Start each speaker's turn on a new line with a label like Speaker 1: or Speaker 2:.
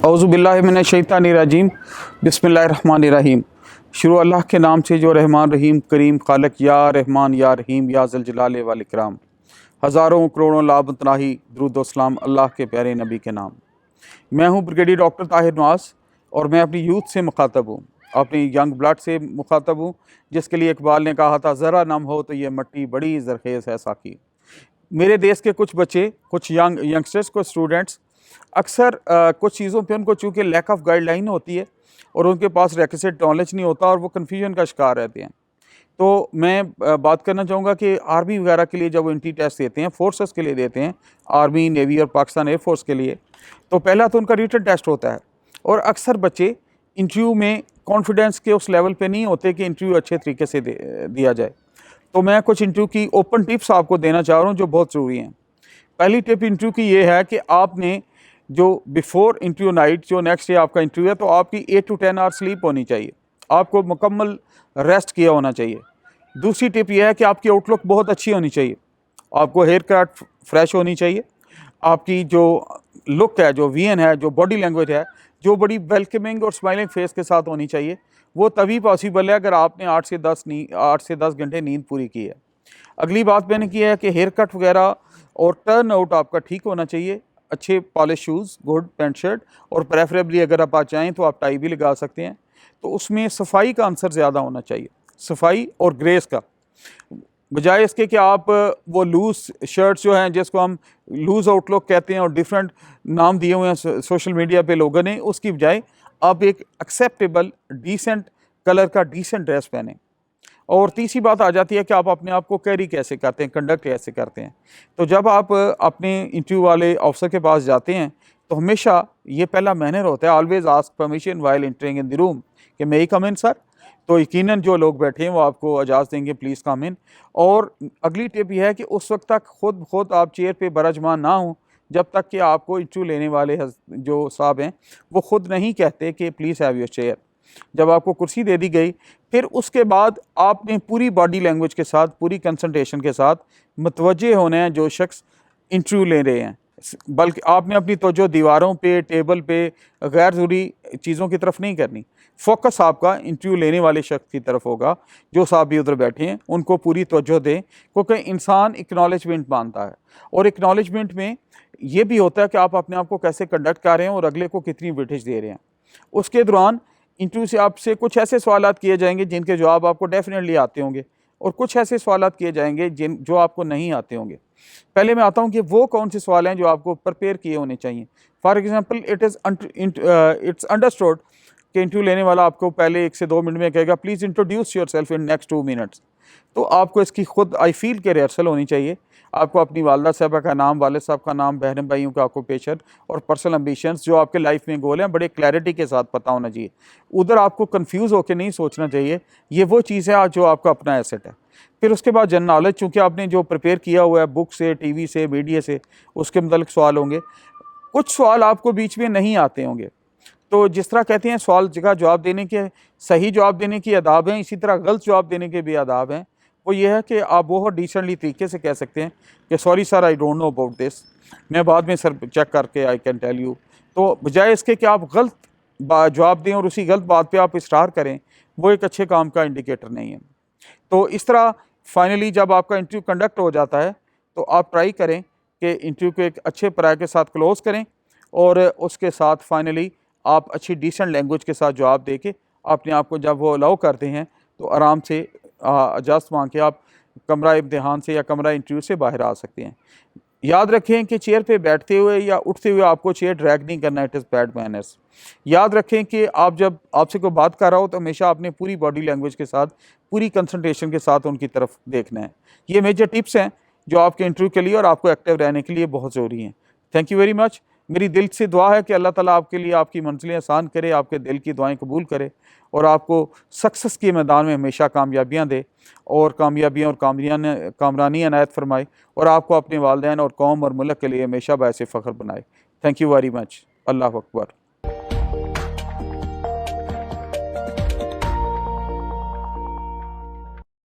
Speaker 1: औज़ुबिल्लाहिमिनश्शैतानिर्रजीम बिस्मिल्लाहिर्रहमानिर्रहीम। शुरू अल्लाह के नाम से जो रहमान रहीम करीम खालक या रहमान या रहीम या ज़ल जलाल वल इकराम। हज़ारों करोड़ों लाभ तनाही दुरूद व सलाम अल्लाह के प्यारे नबी के नाम। मैं हूँ ब्रिगेडियर डॉक्टर ताहिर नवाज़ और मैं अपनी यूथ से मुखातब हूँ, अपनी यंग ब्लड से मुखातब हूँ, जिसके लिए इकबाल ने कहा था ज़रा नम हो तो ये मट्टी बड़ी ज़रखेज़ है साकी। मेरे देश के कुछ बच्चे, कुछ यंगस्टर्स को स्टूडेंट्स अक्सर कुछ चीज़ों पे उनको चूँकि लैक ऑफ गाइडलाइन होती है और उनके पास रिक्विजिट नॉलेज नहीं होता और वो कन्फ्यूजन का शिकार रहते हैं। तो मैं बात करना चाहूँगा कि आर्मी वगैरह के लिए जब वो एंट्री टेस्ट देते हैं, फोर्सेस के लिए देते हैं, आर्मी, नेवी और पाकिस्तान एयरफोर्स के लिए, तो पहला तो उनका रिटन टेस्ट होता है और अक्सर बच्चे इंटरव्यू में कॉन्फिडेंस के उस लेवल पे नहीं होते कि इंटरव्यू अच्छे तरीके से दिया जाए। तो मैं कुछ इंटरव्यू की ओपन टिप्स आपको देना चाह रहा हूँ जो बहुत ज़रूरी हैं। पहली टिप इंटरव्यू की ये है कि आपने जो बिफोर इंटरव्यू नाइट, जो नेक्स्ट डे आपका इंटरव्यू है, तो आपकी 8 to 10 आवर स्लीप होनी चाहिए, आपको मुकम्मल रेस्ट किया होना चाहिए। दूसरी टिप यह है कि आपकी आउटलुक बहुत अच्छी होनी चाहिए, आपको हेयर कट फ्रेश होनी चाहिए, आपकी जो लुक है, जो वीएन है, जो बॉडी लैंग्वेज है, जो बड़ी वेलकमिंग और स्माइलिंग फेस के साथ होनी चाहिए। वो तभी पॉसिबल है अगर आपने 8 से 10 घंटे नींद पूरी की है। अगली बात मैंने की है कि हेयर कट वगैरह और टर्न आउट आपका ठीक होना चाहिए, अच्छे polish shoes, good pant shirt, और प्रेफरेबली अगर आप चाहें तो आप टाई भी लगा सकते हैं। तो उसमें सफाई का आंसर ज़्यादा होना चाहिए, सफाई और ग्रेस का, बजाय इसके कि आप वो लूज़ शर्ट्स जो हैं, जिसको हम लूज़ आउटलुक कहते हैं और डिफरेंट नाम दिए हुए हैं सोशल मीडिया पे लोगों ने, उसकी बजाय आप एक एक्सेप्टेबल डिसेंट कलर का डिसेंट ड्रेस पहनें। और तीसरी बात आ जाती है कि आप अपने आप को कैरी कैसे करते हैं, कंडक्ट कैसे करते हैं। तो जब आप अपने इंटरव्यू वाले ऑफिसर के पास जाते हैं तो हमेशा ये पहला मैनर होता है, always ask permission while entering in the room, कि मे आई कम इन सर। तो यकीनन जो लोग बैठे हैं वो आपको इजाज़त देंगे, प्लीज़ कम इन। और अगली टिप यह है कि उस वक्त तक खुद आप चेयर पे बरजमान ना हों जब तक कि आपको इंटरव्यू लेने वाले जो साहब हैं वो ख़ुद नहीं कहते कि प्लीज़ हैव योर चेयर। जब आपको कुर्सी दे दी गई, फिर उसके बाद आपने पूरी बॉडी लैंग्वेज के साथ, पूरी कंसंट्रेशन के साथ मुतवज्जे होना है जो शख्स इंटरव्यू ले रहे हैं, बल्कि आपने अपनी तवज्जो दीवारों पे, टेबल पे, गैर ज़रूरी चीज़ों की तरफ नहीं करनी। फोकस आपका इंटरव्यू लेने वाले शख्स की तरफ होगा, जो साहब भी उधर बैठे हैं उनको पूरी तवज्जो दें, क्योंकि इंसान एक्नॉलेजमेंट मानता है और एक्नॉलेजमेंट में ये भी होता है कि आप अपने आप को कैसे कंडक्ट कर रहे हैं और अगले को कितनी वेटेज दे रहे हैं। उसके दौरान इंटरव्यू से आपसे कुछ ऐसे सवालात किए जाएंगे जिनके जवाब आपको डेफिनेटली आते होंगे और कुछ ऐसे सवालात किए जाएंगे जो आपको नहीं आते होंगे। पहले मैं आता हूं कि वो कौन से सवाल हैं जो आपको प्रिपेयर किए होने चाहिए। फॉर एग्जांपल, इट्स अंडरस्टूड कि इंटरव्यू लेने वाला आपको पहले 1 से 2 मिनट में कहेगा please introduce your self in next 2 minutes. तो आपको इसकी खुद आई फील के रिहर्सल होनी चाहिए। आपको अपनी वालदा साहबा का नाम, वालिद साहब का नाम, बहन भाइयों का ऑक्यूपेशन और पर्सनल एम्बिशंस, जो आपके लाइफ में गोल हैं, बड़े क्लैरिटी के साथ पता होना चाहिए। उधर आपको कंफ्यूज होकर नहीं सोचना चाहिए, ये वो चीज़ है जो आपका अपना एसेट है। फिर उसके बाद जनरल नॉलेज, चूँकि आपने जो प्रिपेयर किया हुआ है बुक से, टीवी से, मीडिया से, उसके मतलब सवाल होंगे। कुछ सवाल आपको बीच में नहीं आते होंगे, तो जिस तरह कहते हैं सवाल जगह जवाब देने के, सही जवाब देने की आदाब हैं, इसी तरह गलत जवाब देने के भी आदाब हैं। वो ये है कि आप बहुत डिसेंटली तरीके से कह सकते हैं कि sorry sir, I don't know about this, मैं बाद में सर चेक करके आई कैन टेल यू। तो बजाय इसके कि आप गलत जवाब दें और उसी गलत बात पे आप इस्रार करें, वो एक अच्छे काम का इंडिकेटर नहीं है। तो इस तरह फाइनली जब आपका इंटरव्यू कंडक्ट हो जाता है तो आप ट्राई करें कि इंटरव्यू को एक अच्छे पराये के साथ क्लोज़ करें और उसके साथ फाइनली आप अच्छी डिसेंट लैंग्वेज के साथ जवाब दे के अपने आप को, जब वो अलाउ करते हैं तो आराम से इजाज़त मांग के आप कमरा इम्तिहान से या कमरा इंटरव्यू से बाहर आ सकते हैं। याद रखें कि चेयर पे बैठते हुए या उठते हुए आपको चेयर ड्रैग नहीं करना, इट इज़ बैड मैनर्स। याद रखें कि आप जब आपसे कोई बात कर रहा हो तो हमेशा आपने पूरी बॉडी लैंग्वेज के साथ, पूरी कंसंट्रेशन के साथ उनकी तरफ देखना है। ये मेजर टिप्स हैं जो आपके इंटरव्यू के लिए और आपको एक्टिव रहने के लिए बहुत ज़रूरी हैं। Thank you very much. मेरी दिल से दुआ है कि अल्लाह ताला आपके लिए आपकी मंजिलें आसान करे, आपके दिल की दुआएं कबूल करे और आपको सक्सेस के मैदान में हमेशा कामयाबियां दे और कामयाबियां और कामरानी अनायत फरमाए और आपको अपने वालिदैन और कौम और मुल्क के लिए हमेशा बायसे फ़ख्र बनाए। Thank you very much. Allah Akbar.